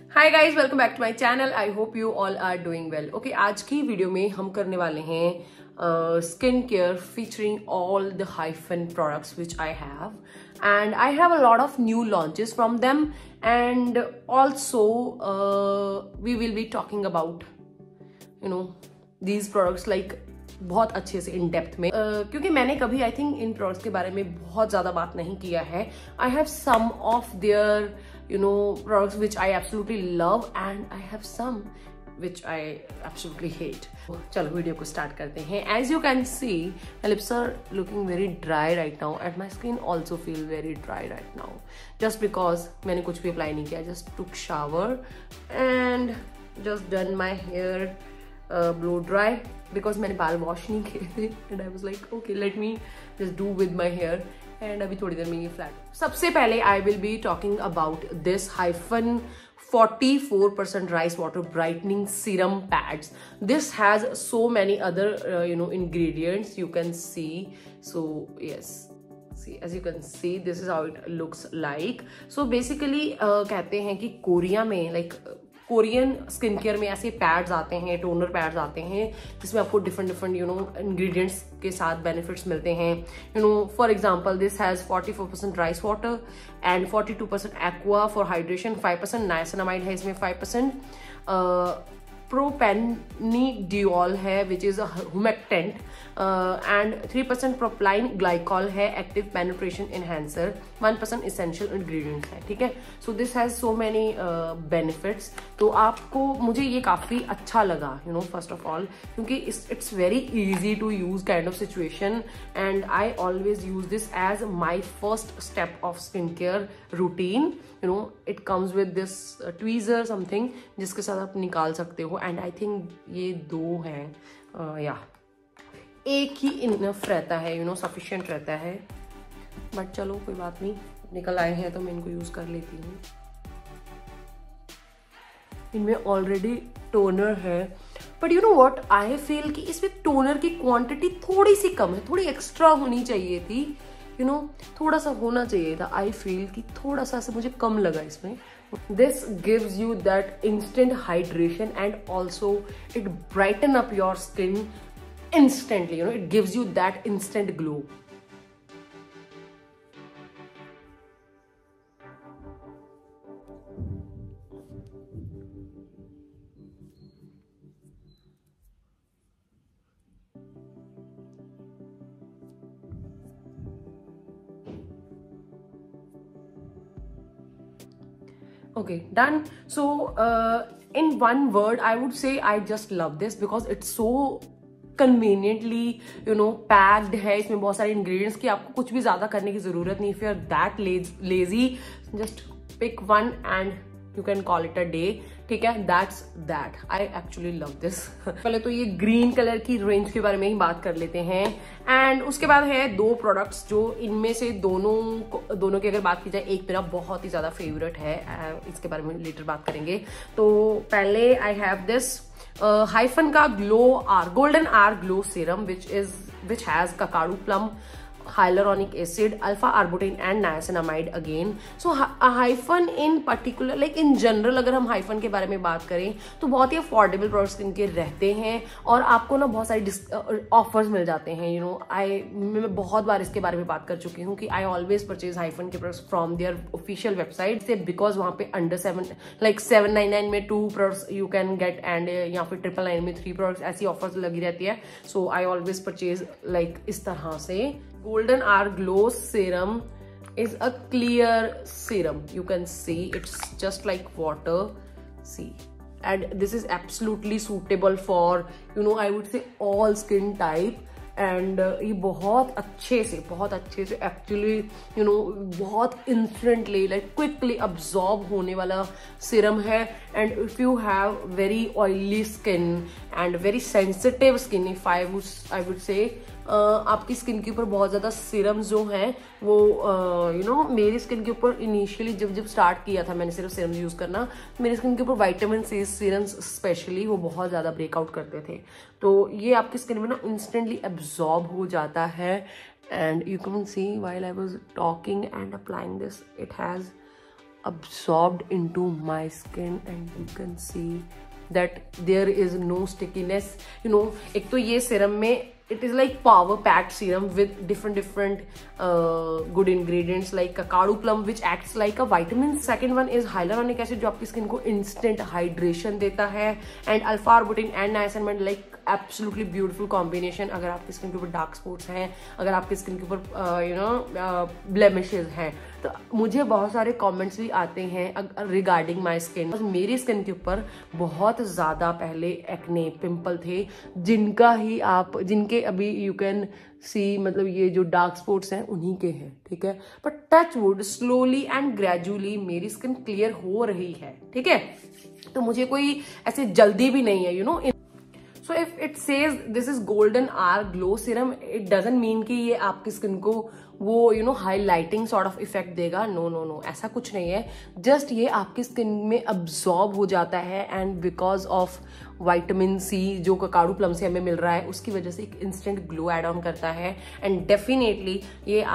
Hi guys, welcome back to my channel. I hope you all are doing well. Okay, आज की video में हम करने वाले हैं skin care featuring all the Hyphen products which I have, and I have a lot of new launches from them, and also we will be talking about these products like बहुत अच्छे से in depth में, क्योंकि मैंने कभी I think in products के बारे में बहुत ज्यादा बात नहीं किया है। I have some of their products which I absolutely love and I have some which I absolutely hate. चलो वीडियो को स्टार्ट करते हैं। As you can see, my lips are looking very dry right now and my skin also feel very dry right now. Just because मैंने कुछ भी apply नहीं किया, just took shower and just done my hair blow dry because मैंने बाल wash नहीं किए थे and I was like okay let me just do with my hair and अभी थोड़ी देर में ये फ्लैट। सबसे पहले I will be talking about this hyphen 44% rice water brightening serum pads. This has so many other ingredients you can see. So yes, see, as you can see, this is how it looks like. So basically कहते हैं कि Korea में Korean skin care में ऐसे pads आते हैं, toner pads आते हैं जिसमें आपको डिफरेंट इंग्रेडिएंट्स के साथ बेनिफिट्स मिलते हैं। For example this has 44% rice water and 42% aqua for hydration, 5% niacinamide है इसमें, 5% प्रोपेनिडियोल है which is humectant, and 3% propylene glycol है active penetration enhancer, 1% essential ingredients है। ठीक है, so this has so many benefits. तो आपको मुझे ये काफी अच्छा लगा फर्स्ट ऑफ ऑल, क्योंकि it's very easy to use kind of situation and I always use this as my first step of skin care routine. It comes with this tweezer something जिसके साथ आप निकाल सकते हो, एंड आई थिंक ये दो हैं या एक ही इनफ रहता है, सफिशिएंट रहता है, बट चलो कोई बात नहीं, निकल आए हैं तो मैं इनको यूज कर लेती हूँ। इनमें ऑलरेडी टोनर है, but you know what, I feel कि इसमें टोनर की क्वांटिटी थोड़ी सी कम है, थोड़ी एक्स्ट्रा होनी चाहिए थी, थोड़ा सा होना चाहिए था। आई फील कि थोड़ा सा मुझे कम लगा इसमें। This gives you that instant hydration and also it brighten up your skin instantly, it gives you that instant glow. Okay, done. So in one word I would say I just love this because it's so conveniently packed है। इसमें बहुत सारे ingredients की आपको कुछ भी ज्यादा करने की जरूरत नहीं। If you are that lazy, just pick one and you can call it a day. ठीक है, that's that. I actually love this. पहले तो ये ग्रीन कलर की रेंज के बारे में ही बात कर लेते हैं, एंड उसके बाद है दो प्रोडक्ट्स जो इनमें से दोनों की अगर बात की जाए, एक मेरा बहुत ही ज्यादा फेवरेट है, इसके बारे में लेटर बात करेंगे। तो पहले आई हैव दिस हाइफन का golden hour glow serum which has cacao plum, hyaluronic acid, alpha arbutin and niacinamide again. So hyphen in particular, like in general अगर हम हाइफन के बारे में बात करें तो बहुत ही अफोर्डेबल प्रोडक्ट्स इनके रहते हैं और आपको ना बहुत सारी ऑफर्स मिल जाते हैं। मैं बहुत बार इसके बारे में बात कर चुकी हूँ कि आई ऑलवेज परचेज हाइफन के products from there official website से, बिकॉज वहाँ पे अंडर 799 में 2 products you can get, and या फिर 999 में 3 प्रोडक्ट्स, ऐसी ऑफर्स लगी रहती है। सो आई ऑलवेज परचेज लाइक इस तरह से। Golden Hour Glow Serum is a clear serum. You can see it's just like water. See, and this is absolutely suitable for I would say all skin type. And ये बहुत अच्छे से actually बहुत instantly like quickly absorb होने वाला serum है। And if you have very oily skin and very sensitive skin, if I would say आपकी skin के ऊपर बहुत ज्यादा सीरम्स जो हैं वो मेरी स्किन के ऊपर इनिशियली जब स्टार्ट किया था मैंने सिर्फ सीरम्स यूज करना, मेरी स्किन के ऊपर विटामिन सी सीरम्स स्पेशली वो बहुत ज्यादा ब्रेकआउट करते थे। तो ये आपकी स्किन में ना इंस्टेंटली एब्जॉर्ब हो जाता है, and you can C while I was talking and applying this, it has absorbed into my skin and you can see that there is no stickiness. You know, एक तो ये serum में it is like power packed serum with different good ingredients like cacao plum which acts like a vitamin. Second one is hyaluronic acid जो आपकी skin को instant hydration देता है, and alpha arbutin and niacinamide like absolutely beautiful combination अगर आपकी skin के ऊपर dark spots हैं, अगर आपकी स्किन के ऊपर ब्लेमिशेस हैं. तो मुझे बहुत सारे कमेंट्स भी आते हैं रिगार्डिंग माय स्किन. मेरी स्किन के ऊपर बहुत ज़्यादा पहले एक्ने पिंपल थे जिनके अभी यू कैन सी, मतलब ये जो डार्क स्पॉट्स हैं उन्हीं के हैं, ठीक है. But touch wood slowly and gradually मेरी स्किन क्लियर हो रही है, ठीक है. तो मुझे कोई ऐसे जल्दी भी नहीं है, you no. So if it says this is golden hour glow serum, it doesn't mean कि ये आपकी स्किन को वो हाईलाइटिंग सॉर्ट ऑफ इफेक्ट देगा. नो, ऐसा कुछ नहीं है. जस्ट ये आपकी स्किन में अब्सॉर्ब हो जाता है and because of vitamin C जो ककाडू प्लम से हमें मिल रहा है उसकी वजह से एक इंस्टेंट ग्लो एड ऑन करता है. एंड डेफिनेटली ये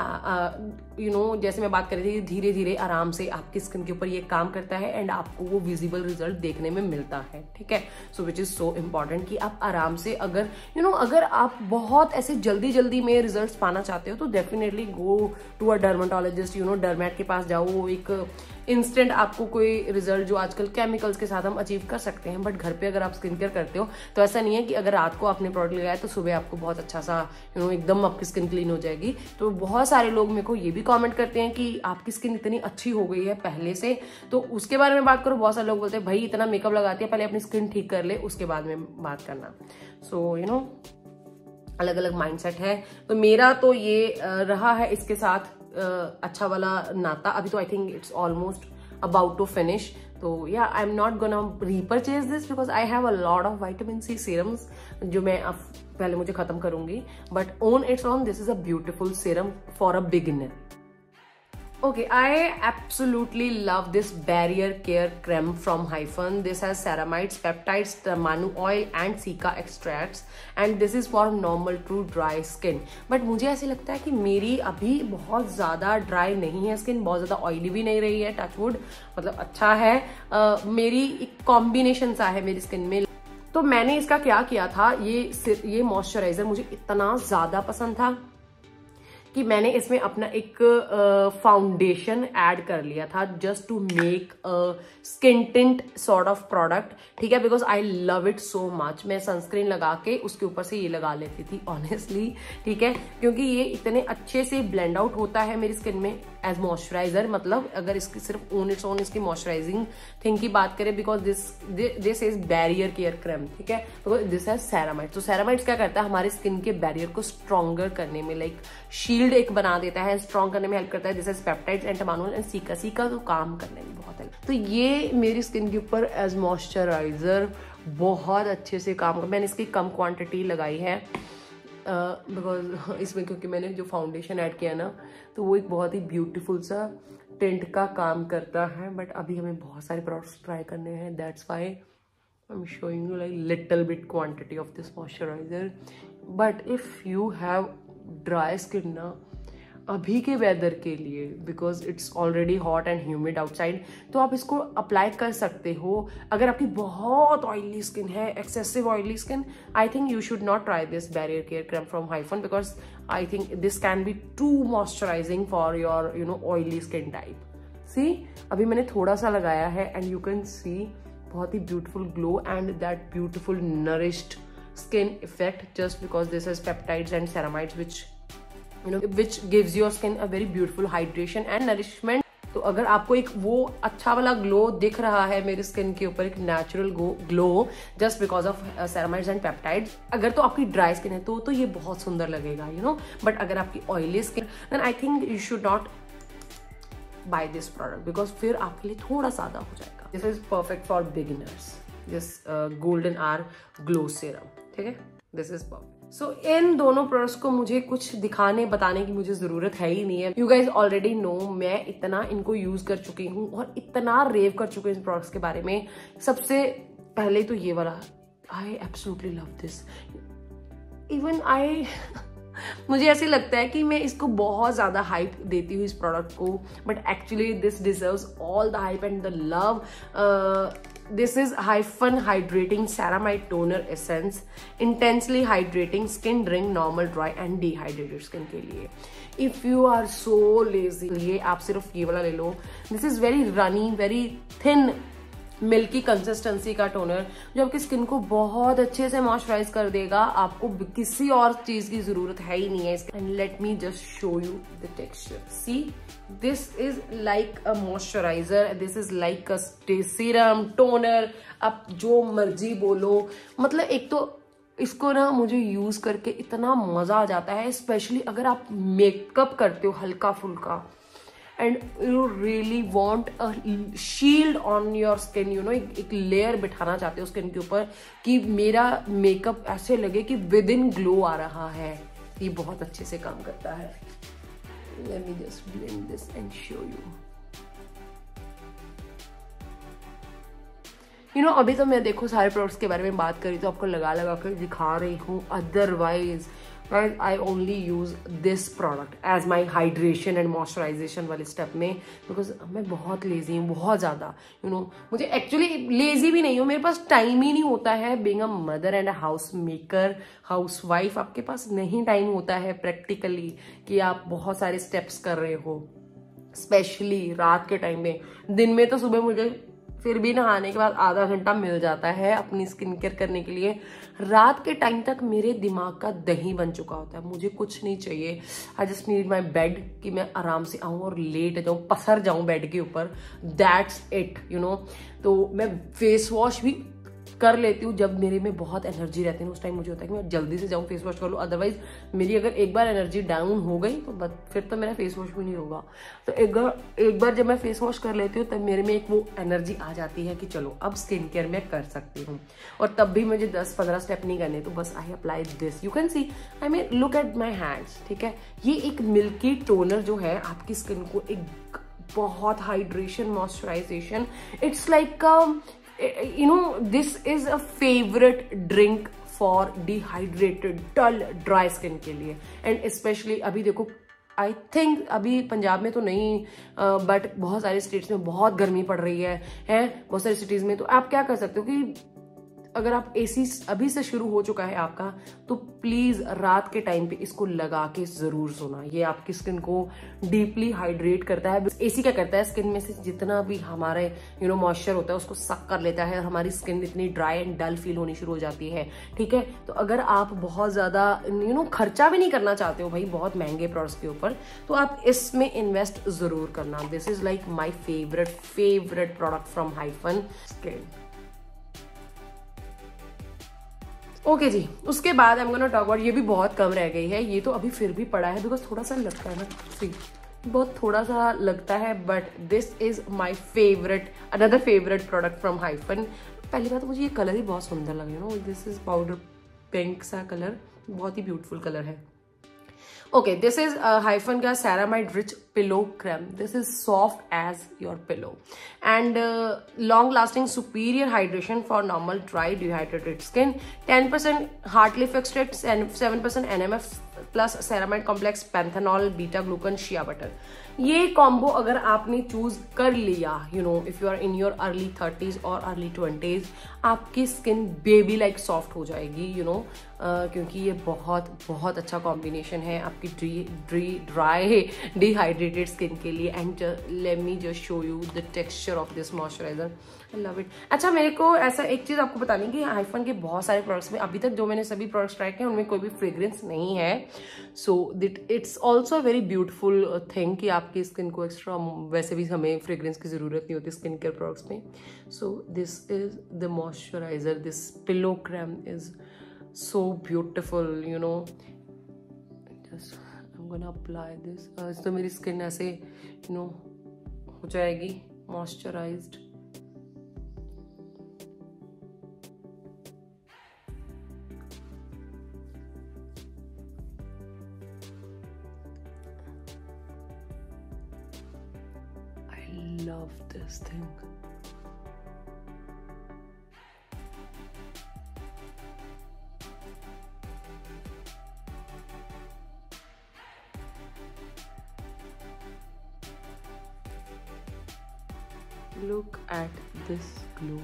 जैसे मैं बात कर रही थी, धीरे धीरे आराम से आपकी स्किन के ऊपर ये काम करता है एंड आपको वो विजिबल रिजल्ट देखने में मिलता है, ठीक है. सो विच इज सो इम्पॉर्टेंट कि आप आराम से अगर आप बहुत ऐसे जल्दी में रिजल्ट पाना चाहते हो तो definitely go to a dermatologist, डर्मेट के पास जाओ. वो एक इंस्टेंट आपको कोई रिजल्ट जो आजकल केमिकल्स के साथ हम अचीव कर सकते हैं, बट घर पे अगर आप स्किन केयर करते हो तो ऐसा नहीं है कि अगर रात को आपने प्रोडक्ट लगाया तो सुबह आपको बहुत अच्छा सा एकदम आपकी स्किन क्लीन हो जाएगी. तो बहुत सारे लोग मेरे को ये भी कमेंट करते हैं कि आपकी स्किन इतनी अच्छी हो गई है पहले से, तो उसके बारे में बात करो. बहुत सारे लोग बोलते हैं भाई इतना मेकअप लगाती है, पहले अपनी स्किन ठीक कर ले उसके बाद में बात करना. सो अलग अलग माइंडसेट है. तो मेरा तो ये रहा है इसके साथ अच्छा वाला नाता. अभी तो I think it's almost about to finish. तो yeah I am not gonna repurchase this because I have a lot of vitamin C serums जो मैं अब पहले मुझे खत्म करूंगी. But on it's on this is a beautiful serum for a beginner. Okay, I absolutely love this barrier care creme from Hyphen. This has ceramides, peptides, tamanu oil and cica extracts and this is for normal to dry skin. But मुझे ऐसे लगता है कि मेरी अभी बहुत ज़्यादा dry नहीं है स्किन, बहुत ज़्यादा ऑयली भी नहीं रही है, टचवुड, मतलब अच्छा है. मेरी एक कॉम्बिनेशन सा है मेरी स्किन में. तो मैंने इसका क्या किया था, ये मॉइस्चराइजर मुझे इतना ज़्यादा पसंद था कि मैंने इसमें अपना एक फाउंडेशन ऐड कर लिया था just to make skin tint sort of product, ठीक है. Because I love it so much. मैं सनस्क्रीन लगा के उसके ऊपर से ये लगा लेती थी ऑनेस्टली, ठीक है, क्योंकि ये इतने अच्छे से ब्लेंड आउट होता है मेरी स्किन में एज मॉइस्चराइजर. मतलब अगर इसकी सिर्फ ऑन इट्स ऑन इसकी मॉइस्चराइजिंग थिंग की बात करें, because this is barrier care cream, ठीक है, बिकॉज दिस हैज सेरामाइड्स. तो सेरामाइड्स क्या करता है, हमारे स्किन के बैरियर को स्ट्रॉन्गर करने में, लाइक शील्ड एक बना देता है, स्ट्रॉन्ग करने में हेल्प करता है. This is peptides and tamanu and cica तो काम करने में बहुत हेल्प. तो ये मेरी स्किन के ऊपर एज मॉइस्चराइजर बहुत अच्छे से काम कर. मैंने इसकी कम क्वांटिटी लगाई है बिकॉज इसमें, क्योंकि मैंने जो फाउंडेशन ऐड किया ना तो वो एक बहुत ही ब्यूटीफुल सा टिंट का काम करता है. बट अभी हमें बहुत सारे प्रोडक्ट्स ट्राई करने हैं, that's why I am showing you like little bit quantity of this moisturiser. But if you have dry skin ना अभी के वेदर के लिए, because it's already hot and humid outside, तो आप इसको अप्लाई कर सकते हो. अगर आपकी बहुत ऑयली स्किन है, excessive oily skin, I think you should not try this barrier care cream from Hyphen because I think this can be too moisturising for your oily skin type. See अभी मैंने थोड़ा सा लगाया है and you can see बहुत ही beautiful glow and that beautiful nourished skin effect just because this has peptides and ceramides which gives your skin a very beautiful hydration and nourishment. तो अगर आपको एक वो अच्छा वाला ग्लो दिख रहा है मेरी स्किन के ऊपर, एक natural glow just because of ceramides and peptides, अगर तो आपकी ड्राई स्किन है तो ये बहुत सुंदर लगेगा, बट अगर आपकी oily skin, then I think you should not buy this product because फिर आपके लिए थोड़ा ज्यादा हो जाएगा. This is perfect for beginners, this golden hour glow serum, ठीक है, दिस इज परफेक्ट. सो इन दोनों प्रोडक्ट्स को मुझे कुछ दिखाने बताने की मुझे जरूरत है ही नहीं है. यू गाइज ऑलरेडी नो मैं इतना इनको यूज कर चुकी हूँ और इतना रेव कर चुकी हूँ इन प्रोडक्ट्स के बारे में. सबसे पहले तो ये वाला, आई एब्सोल्युटली लव दिस. इवन मुझे ऐसे लगता है कि मैं इसको बहुत ज़्यादा हाइप देती हूँ इस प्रोडक्ट को, but actually this deserves all the hype and the love. This is Hyphen Hydrating Ceramide Toner Essence, intensely hydrating skin during normal dry and dehydrated skin के लिए. If you are so lazy, ये आप सिर्फ ये वाला ले लो. This is very runny, very thin, milky consistency का toner जो आपकी स्किन को बहुत अच्छे से मॉइस्चराइज कर देगा. आपको किसी और चीज की जरूरत है ही नहीं है. And let me just show you the texture. See, this is like a moisturiser, this is like a serum, toner, आप जो मर्जी बोलो. मतलब एक तो इसको ना मुझे यूज करके इतना मजा आ जाता है, स्पेशली अगर आप मेकअप करते हो हल्का फुल्का and you really want a shield on your skin, you know, एक लेयर बिठाना चाहते हो स्किन के ऊपर कि मेरा मेकअप ऐसे लगे कि विद इन ग्लो आ रहा है. ये बहुत अच्छे से काम करता है. Late me just blend this and show you. You know, अभी तो मैं देखो सारे प्रोडक्ट्स के बारे में बात करी तो आपको लगा लगा कर दिखा रही हूँ. Otherwise I only use this product as my hydration and moisturization वाले स्टेप में, बिकॉज मैं बहुत लेजी हूँ, बहुत ज़्यादा. यू नो, मुझे एक्चुअली लेजी भी नहीं हूँ, मेरे पास टाइम ही नहीं होता है. Being a mother and a house maker, house wife, आपके पास नहीं टाइम होता है प्रैक्टिकली कि आप बहुत सारे स्टेप्स कर रहे हो, स्पेशली रात के टाइम में. दिन में तो सुबह मुझे फिर भी नहाने के बाद आधा घंटा मिल जाता है अपनी स्किन केयर करने के लिए. रात के टाइम तक मेरे दिमाग का दही बन चुका होता है. मुझे कुछ नहीं चाहिए. I just need my bed कि मैं आराम से आऊँ और लेट जाऊँ, पसर जाऊँ बेड के ऊपर. That's it, you know. तो मैं फेस वॉश भी कर लेती हूँ जब मेरे में बहुत एनर्जी रहती है. उस टाइम मुझे होता है कि मैं जल्दी से जाऊँ फेस वॉश कर लूँ. अदरवाइज मेरी अगर एक बार एनर्जी डाउन हो गई तो फिर तो मेरा फेस वॉश भी नहीं होगा. तो एक बार जब मैं फेस वॉश कर लेती हूँ तब मेरे में एक वो एनर्जी आ जाती है कि चलो अब स्किन केयर मैं कर सकती हूँ. और तब भी मुझे 10-15 स्टेप नहीं करने, तो बस I apply this. You can C, I mean look at my hands. ठीक है, ये एक मिल्की टोनर जो है आपकी स्किन को एक बहुत hydration, moisturisation. It's like you know, this is a favorite drink for dehydrated, dull, dry skin के लिए. and especially अभी देखो, आई थिंक अभी पंजाब में तो नहीं, बट बहुत सारे स्टेट्स में बहुत गर्मी पड़ रही है बहुत सारी सिटीज में. तो आप क्या कर सकते हो कि अगर आप एसी अभी से शुरू हो चुका है आपका, तो प्लीज रात के टाइम पे इसको लगा के जरूर सोना. ये आपकी स्किन को डीपली हाइड्रेट करता है. एसी क्या करता है, स्किन में से जितना भी हमारे यू नो मॉइस्चर होता है उसको सक कर लेता है. हमारी स्किन इतनी ड्राई एंड डल फील होनी शुरू हो जाती है. ठीक है, तो अगर आप बहुत ज्यादा यू नो खर्चा भी नहीं करना चाहते हो भाई बहुत महंगे प्रोडक्ट्स के ऊपर, तो आप इसमें इन्वेस्ट जरूर करना. This is like my favourite product from Hyphen skin. Okay जी, उसके बाद I'm gonna talk about, ये भी बहुत कम रह गई है. ये तो अभी फिर भी पड़ा है बिकॉज थोड़ा सा लगता है ना, सी बहुत थोड़ा सा लगता है. But this is my favourite, another favourite product from hyphen. पहली बात तो मुझे ये कलर ही बहुत सुंदर लगे. No, this is powder pink सा कलर, बहुत ही ब्यूटीफुल कलर है. Okay, this is Hyphen का Ceramide Rich Pillow Creme. This is soft as your pillow and long-lasting superior hydration for normal dry dehydrated skin. 10% Hartley extracts and 7% NMF plus ceramide complex, panthenol, beta glucan, shea butter. ये combo अगर आपने choose कर लिया, you know, if you are in your early 30s और early 20s, आपकी skin baby like soft हो जाएगी, you know, क्योंकि ये बहुत अच्छा कॉम्बिनेशन है आपकी ड्राई डिहाइड्रेटेड स्किन के लिए. And let me just show you the texture of this moisturiser. I love it. अच्छा, मेरे को ऐसा एक चीज आपको बतानी कि हाइफन के बहुत सारे प्रोडक्ट्स में अभी तक जो मैंने सभी प्रोडक्ट्स ट्राई किए उनमें कोई भी फ्रेग्रेंस नहीं है. So it's also very beautiful thing कि आपकी स्किन को एक्स्ट्रा, वैसे भी हमें फ्रेग्रेंस की जरूरत नहीं होती स्किन केयर प्रोडक्ट्स में. So this is the moisturiser. This pillow creme is so beautiful, you know. Just I'm gonna apply this. तो मेरी स्किन ऐसे you know हो जाएगी moisturized. I love this thing. Look at this glow.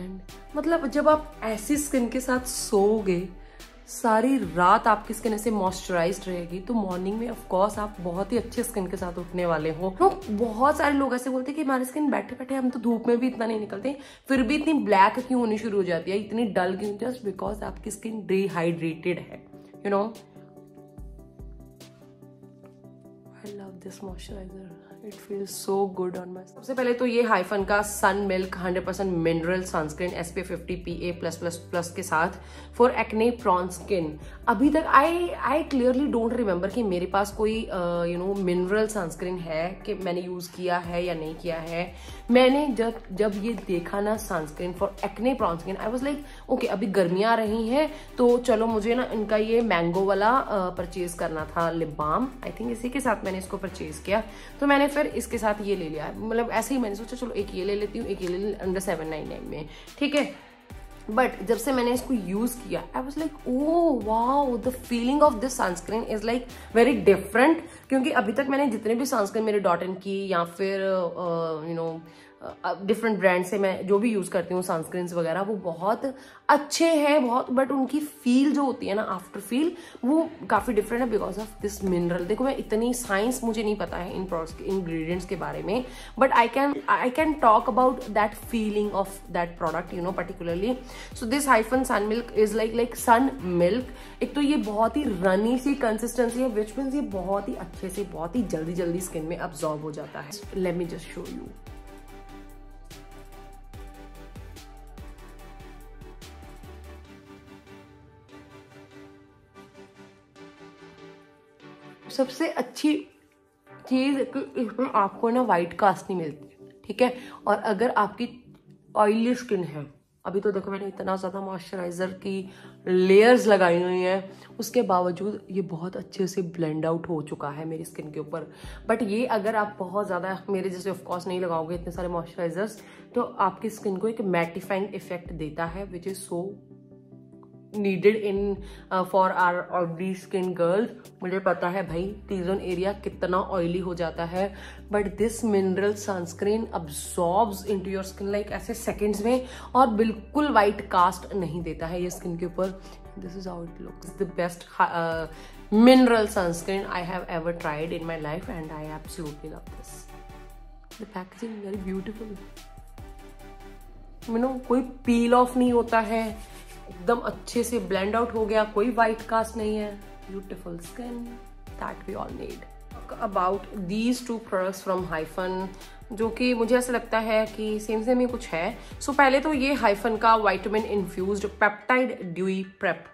And मतलब जब आप ऐसी skin के साथ सोओगे, सारी रात आपकी स्किन ऐसे मॉइस्चराइज्ड रहेगी, तो मॉर्निंग में ऑफ कोर्स आप बहुत ही अच्छे स्किन के साथ उठने वाले हो। तो बहुत सारे लोग ऐसे बोलते हैं कि हमारी स्किन बैठे बैठे हम तो धूप में भी इतना नहीं निकलते, फिर भी इतनी ब्लैक क्यों होनी शुरू हो जाती है, इतनी डल क्यों? जस्ट बिकॉज आपकी स्किन डिहाइड्रेटेड है, you know. I love this moisturiser, it feels so good on my. सबसे पहले तो ये हाइफन का sun milk 100% mineral sunscreen SPF 50 PA+++ के साथ फॉर एक्ने प्रॉन स्किन। अभी तक आई क्लियरली डोंट रिमेम्बर कि मेरे पास कोई मिनरल सनस्क्रीन है कि मैंने यूज किया है या नहीं किया है। मैंने जब ये देखा ना sunscreen for acne prawn skin, I was like okay, अभी गर्मियां आ रही हैं तो चलो मुझे ना इनका ये मैंगो वाला परचेज करना था, लिप बाम। आई थिंक इसी के साथ मैंने इसको परचेज किया, तो मैंने फिर इसके साथ ये ले लिया। मतलब ऐसे ही मैंने सोचा चलो एक ये ले लेती हूँ, एक ये ले ली अंडर 799 में, ठीक है। बट जब से मैंने इसको यूज किया, आई was like oh wow, the feeling of this sunscreen is like very different. क्योंकि अभी तक मैंने जितने भी सनस्क्रीन मेरे डॉट-इन की या फिर डिफरेंट ब्रांड से मैं जो भी यूज करती हूँ सनस्क्रीन वगैरह, वो बहुत अच्छे हैं बहुत, बट उनकी फील जो होती है ना, आफ्टर फील, वो काफी डिफरेंट है बिकॉज ऑफ दिस मिनरल। देखो मैं इतनी साइंस मुझे नहीं पता है इन प्रोडक्ट्स के इंग्रेडिएंट्स के बारे में, but I can talk about that feeling of that product, you know, particularly. So this Hyphen sun milk is like sun milk. एक तो ये बहुत ही रनी सी कंसिस्टेंसी है, विच मीन्स ये बहुत ही अच्छे से बहुत ही जल्दी स्किन में अब्सॉर्ब हो जाता है। Late me just show you. सबसे अच्छी चीज इसमें आपको ना व्हाइट कास्ट नहीं मिलती, ठीक है। और अगर आपकी ऑयली स्किन है, अभी तो देखो मैंने इतना ज्यादा मॉइस्चराइजर की लेयर्स लगाई हुई हैं, उसके बावजूद ये बहुत अच्छे से ब्लेंड आउट हो चुका है मेरी स्किन के ऊपर। बट ये अगर आप बहुत ज्यादा मेरे जैसे ऑफ कोर्स नहीं लगाओगे इतने सारे मॉइस्चराइजर्स, तो आपकी स्किन को एक मैटिफाइंग इफेक्ट देता है, which is so needed in for our oily skin girls. मुझे पता है भाई टी-जोन एरिया कितना ऑयली हो जाता है, but this mineral sunscreen absorbs into your skin like ऐसे सेकंड्स में, और बिल्कुल वाइट कास्ट नहीं देता है ये स्किन के ऊपर। This is how it looks, the best mineral sunscreen I have ever tried in my life and I absolutely love this. The packaging very beautiful, you know, कोई पील ऑफ नहीं होता है, एकदम अच्छे से ब्लेंड आउट हो गया, कोई वाइट कास्ट नहीं है। Beautiful skin that we all need. About these two products from Hyphen, जो कि मुझे ऐसा लगता है कि सेम ही कुछ है। सो पहले तो ये हाइफन का vitamin infused peptide dewy prep.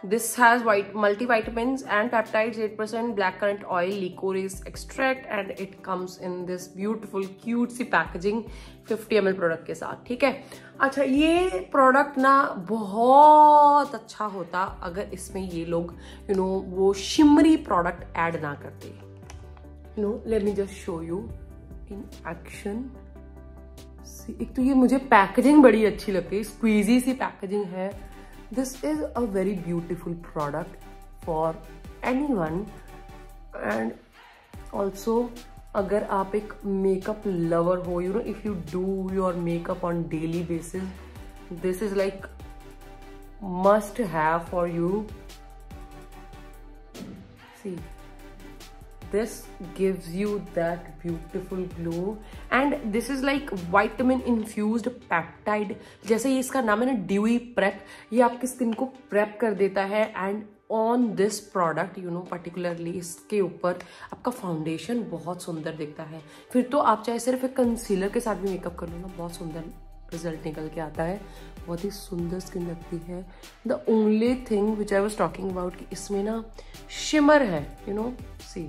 This has multivitamins and peptides, 8% blackcurrant oil, licorice extract, and it comes in this beautiful cute सी पैकेजिंग 50 ml प्रोडक्ट के साथ, ठीक है। अच्छा, ये प्रोडक्ट ना बहुत अच्छा होता अगर इसमें ये लोग यू नो वो शिमरी प्रोडक्ट ऐड ना करते। You know, let me just show you in action. एक तो ये मुझे पैकेजिंग बड़ी अच्छी लगती है, स्क्वीजी सी पैकेजिंग है। This is a very beautiful product for anyone, and also अगर आप एक मेकअप लवर हो, you know, if you do your makeup on daily basis, this is like must have for you. See, this gives you that beautiful glow, and this is like vitamin infused peptide। जैसे ये इसका नाम है ना dewy prep, ये आपकी skin को prep कर देता है। And on this product, you know, particularly इसके ऊपर आपका फाउंडेशन बहुत सुंदर दिखता है। फिर तो आप चाहे सिर्फ एक कंसीलर के साथ भी मेकअप कर लो ना, बहुत सुंदर रिजल्ट निकल के आता है, बहुत ही सुंदर स्किन लगती है। The only thing which I was talking about कि इसमें ना शिमर है, you know, see.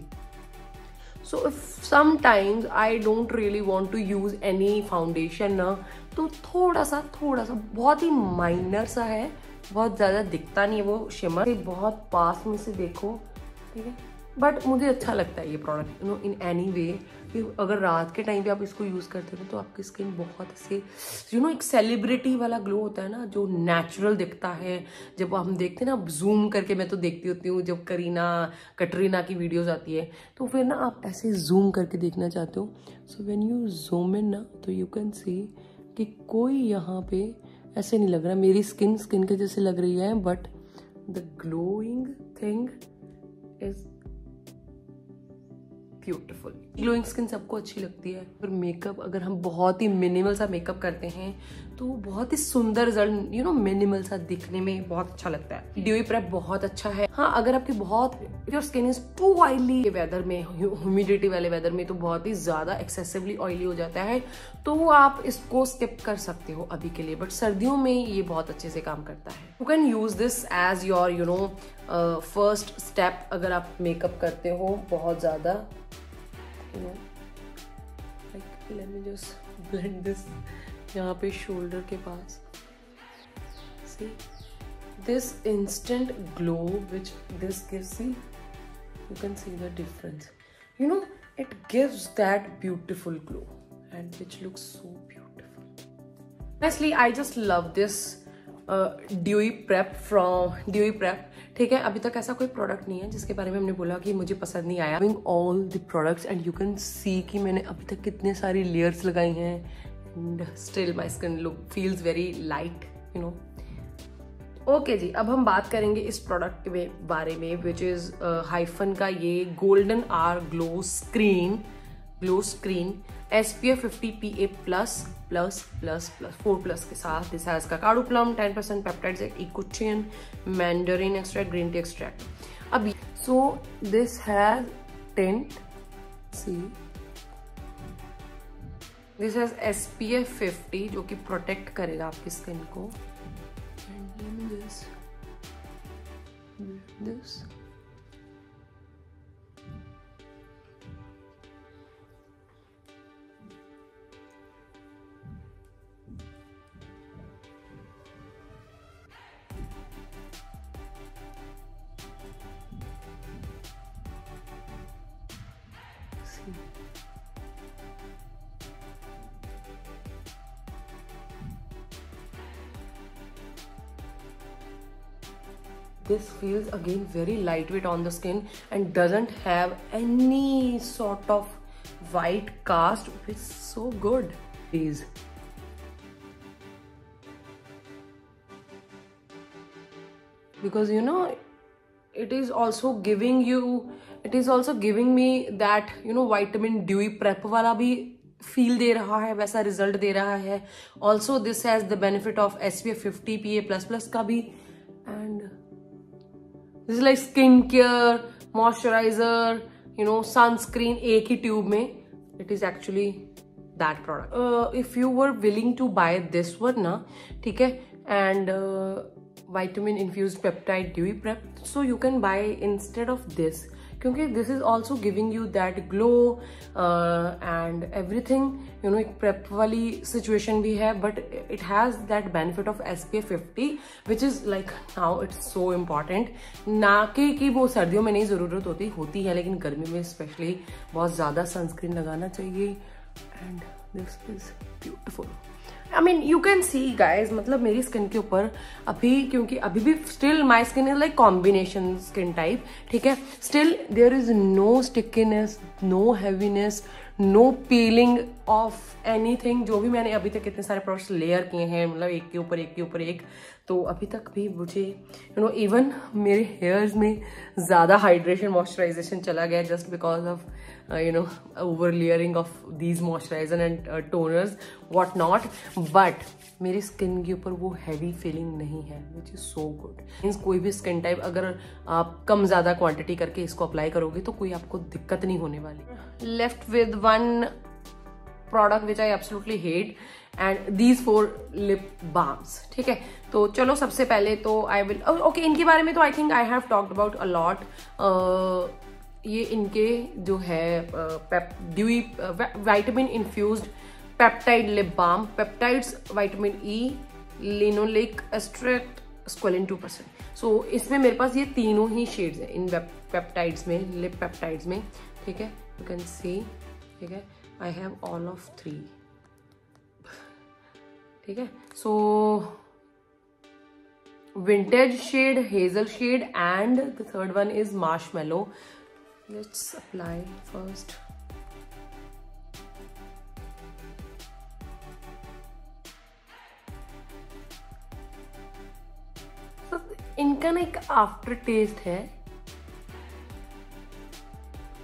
So if sometimes I don't really want to use any foundation ना, तो थोड़ा सा बहुत ही माइनर सा है, बहुत ज़्यादा दिखता नहीं है वो शिमर। बहुत पास में से देखो, ठीक है, बट मुझे अच्छा लगता है ये product, you no, in any way कि अगर रात के टाइम पे आप इसको यूज़ करते हो तो आपकी स्किन बहुत ऐसे, यू नो, एक सेलिब्रिटी वाला ग्लो होता है ना, जो नेचुरल दिखता है। जब हम देखते हैं ना, जूम करके, मैं तो देखती होती हूँ जब कटरीना की वीडियोस आती है, तो फिर ना आप ऐसे जूम करके देखना चाहते हो। So when you zoom in ना, तो यू कैन सी कि कोई यहाँ पे ऐसे नहीं लग रहा, मेरी स्किन के जैसे लग रही है, but the glowing thing is beautiful. Glowing skin सबको अच्छी लगती है, और मेकअप अगर हम बहुत ही मिनिमल सा मेकअप करते हैं तो बहुत ही सुंदर रिजल्ट, यू नो, मिनिमल सा दिखने में बहुत अच्छा लगता है। ड्यूई प्रेप बहुत अच्छा है। हाँ, अगर आपकी बहुत, your skin is too oily weather में, ह्यूमिडिटी वाले वेदर में तो बहुत ही ज्यादा एक्सेसिवली ऑयली हो जाता है, तो आप इसको स्किप कर सकते हो अभी के लिए, बट सर्दियों में ये बहुत अच्छे से काम करता है। You can use this as your, you know, first step अगर आप मेकअप करते हो बहुत ज्यादा, you know, like let me just blend this यहाँ पे शोल्डर के पास। See this instant glow which this gives, see, you can see the difference, you know, it gives that beautiful glow and which looks so beautiful. Honestly, I just love this dewy prep. ठीक है, अभी तक ऐसा कोई product नहीं है जिसके बारे में हमने बोला कि मुझे पसंद नहीं आया। All the products and you can see कि मैंने अभी तक कितने सारी लेयर्स लगाई हैं, and still my skin look feels very light, you know. Okay जी, अब हम बात करेंगे इस प्रोडक्ट के बारे में, विच इज हाइफन का ये golden hour glow screen SPF 50 PA++++ 4+ के साथ। This has kakadu plum, 10% peptides, इकोचियन, mandarin extract, green tea extract. अभी so this has tint, see, this has SPF 50 जो कि प्रोटेक्ट करेगा आपकी स्किन को। And this this feels again very lightweight on the skin and doesn't have any sort of white cast, which is so good. Please. Because you know, it is also giving me that, you know, vitamin dewy prep वाला भी feel दे रहा है, वैसा result दे रहा है। Also this has the benefit of SPF 50 PA++ का भी, and this is like skin care, moisturiser, you know, sunscreen एक ही ट्यूब में। It is actually that product. If you were willing to buy this one ना, ठीक है, एंड vitamin infused peptide dewy prep, so you can buy instead of this, क्योंकि this is also giving you that glow and everything, you know, एक prep वाली situation भी है, but it has that benefit of SPF 50 which is like now it's so important। ना कि वो सर्दियों में नहीं ज़रूरत होती है, लेकिन गर्मी में स्पेशली बहुत ज़्यादा सनस्क्रीन लगाना चाहिए। and this is beautiful। I mean, you can see guys, मतलब मेरी स्किन के ऊपर अभी, क्योंकि अभी भी still my skin is like combination skin type, ठीक है, still there is no stickiness, no heaviness, no peeling of anything. जो भी मैंने अभी तक इतने सारे प्रोडक्ट्स लेयर किए हैं, मतलब एक के ऊपर एक, तो अभी तक भी मुझे, यू नो, इवन मेरे हेयर्स में ज़्यादा हाइड्रेशन मॉइस्चराइजेशन चला गया just because of, you know, over layering of these moisturiser and toners what not, but मेरी स्किन के ऊपर वो हैवी फीलिंग नहीं है, which is so good. Means कोई भी स्किन टाइप अगर आप कम ज़्यादा क्वांटिटी करके इसको अप्लाई करोगे तो कोई आपको दिक्कत नहीं होने वाली। Left with one product which I absolutely hate, and these 4 lip balms, ठीक है। तो चलो सबसे पहले तो आई विल, ओके, इनके बारे में तो I think I have talked about a lot. ये इनके जो है dewy vitamin infused peptide lip balm, peptides, vitamin E, linoleic extract, squalene 2%। So इसमें मेरे पास ये तीनों ही शेड्स हैं इन पेप्टाइड्स में, लिप पेप्टाइड्स में, ठीक है, यू कैन सी, ठीक है, आई हैव ऑल ऑफ 3, ठीक है। So vintage shade, hazel shade and the third one is marshmallow. Let's apply first. इनका ना एक आफ्टर टेस्ट है,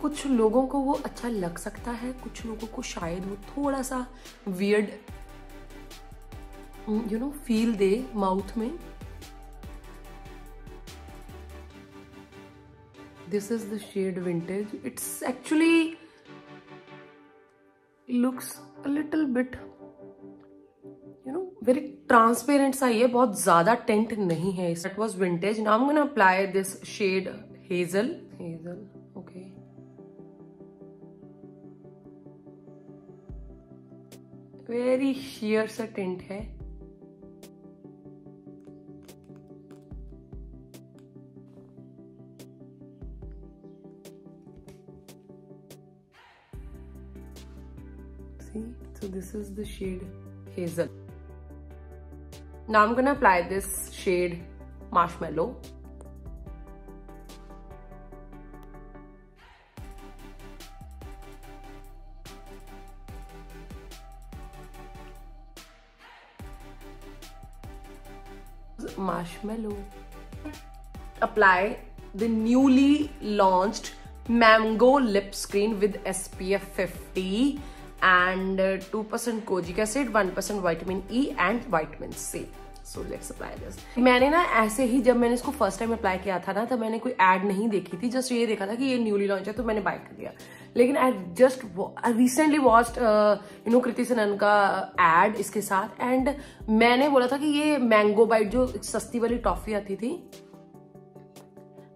कुछ लोगों को वो अच्छा लग सकता है, कुछ लोगों को शायद वो थोड़ा सा weird you know feel the mouth में। This is the shade vintage. It's actually looks a little bit you know very transparent सा, ये बहुत ज्यादा टेंट नहीं है। It was vintage. Now I am gonna apply this shade hazel. Okay, very sheer सा tint है। See, so this is the shade Hazel. Now I'm gonna apply this shade Marshmallow. Marshmallow. Apply the newly launched Mango Lip Screen with SPF 50 and 2% kojic acid, 1% vitamin E and vitamin C. So let's apply this. मैंने ना ऐसे ही जब मैंने इसको first time apply किया था ना, तब मैंने कोई ऐड नहीं देखी थी, जस्ट ये देखा था कि ये न्यूली लॉन्च है तो मैंने बाय कर दिया। लेकिन I recently watched you know Kriti Sanon का एड इसके साथ, एंड मैंने बोला था कि ये मैंगो बाइट जो सस्ती वाली टॉफी आती थी,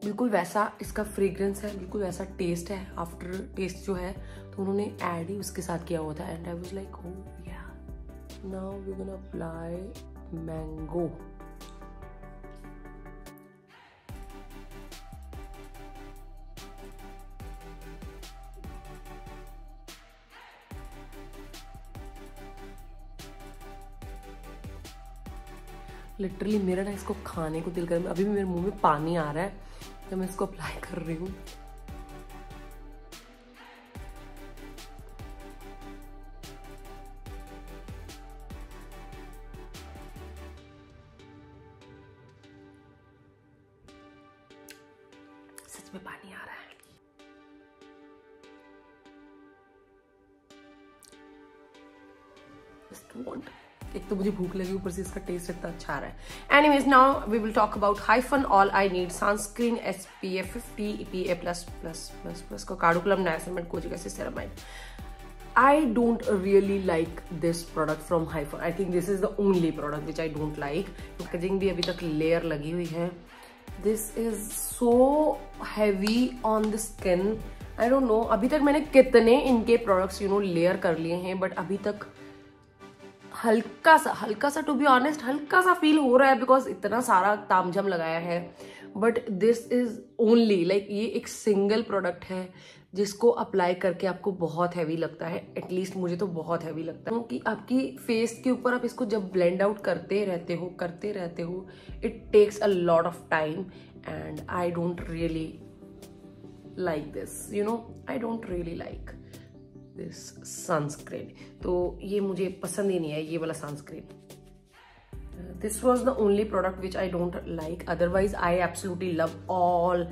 बिल्कुल वैसा इसका फ्रेग्रेंस है, बिल्कुल वैसा टेस्ट है, आफ्टर टेस्ट जो है, तो उन्होंने ऐड ही उसके साथ किया हुआ था। And I was like oh yeah, now we gonna apply mango. Literally मेरा ना इसको खाने को दिल कर, अभी भी मेरे मुंह में पानी आ रहा है जब मैं इसको अप्लाई कर रही हूँ। सच में पानी आ रहा है। Just want. एक तो मुझे भूख लगी, ऊपर से इसका टेस्ट इतना अच्छा आ रहा है। Anyways, now we will talk about Hyphen all I need sunscreen SPF 50 PA+++ का कार्डोक्लम niacinamide kojic acid ceramide. I don't really like this product from Hyphen. I think this is the only product which I don't like. Packaging भी अभी तक layer लगी हुई है। This is so heavy on the skin. I don't know, अभी तक मैंने कितने इनके प्रोडक्ट्स यू नो लेयर कर लिए हैं, बट अभी तक हल्का सा टू बी ऑनेस्ट हल्का सा फील हो रहा है, बिकॉज इतना सारा तामझाम लगाया है। But this is only like, ये एक सिंगल प्रोडक्ट है जिसको अप्लाई करके आपको बहुत हैवी लगता है, एटलीस्ट मुझे तो बहुत हैवी लगता है, क्योंकि आपकी फेस के ऊपर आप इसको जब ब्लेंड आउट करते रहते हो it takes a lot of time and I don't really like this, you know, I don't really like this sunscreen. तो ये मुझे पसंद ही नहीं है, ये वाला sunscreen. This was the only product which I don't like, otherwise I absolutely love all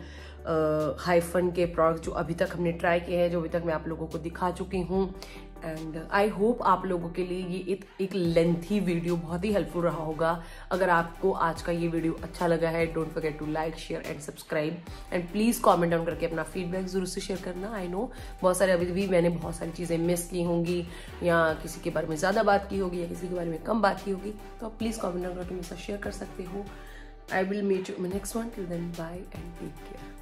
Hyphen के प्रोडक्ट जो अभी तक हमने ट्राई किए हैं, जो अभी तक मैं आप लोगों को दिखा चुकी हूँ। एंड आई होप आप लोगों के लिए ये एक लेंथी वीडियो बहुत ही हेल्पफुल रहा होगा। अगर आपको आज का ये वीडियो अच्छा लगा है, don't forget to like, share and subscribe, and please comment down करके अपना फीडबैक जरूर से शेयर करना। आई नो बहुत सारे अभी भी मैंने बहुत सारी चीज़ें मिस की होंगी, या किसी के बारे में ज़्यादा बात की होगी, या किसी के बारे में कम बात की होगी, तो आप प्लीज़ कमेंट डाउन करके मेरे साथ शेयर कर सकते हो। I will meet you in next one. Till then bye and take care.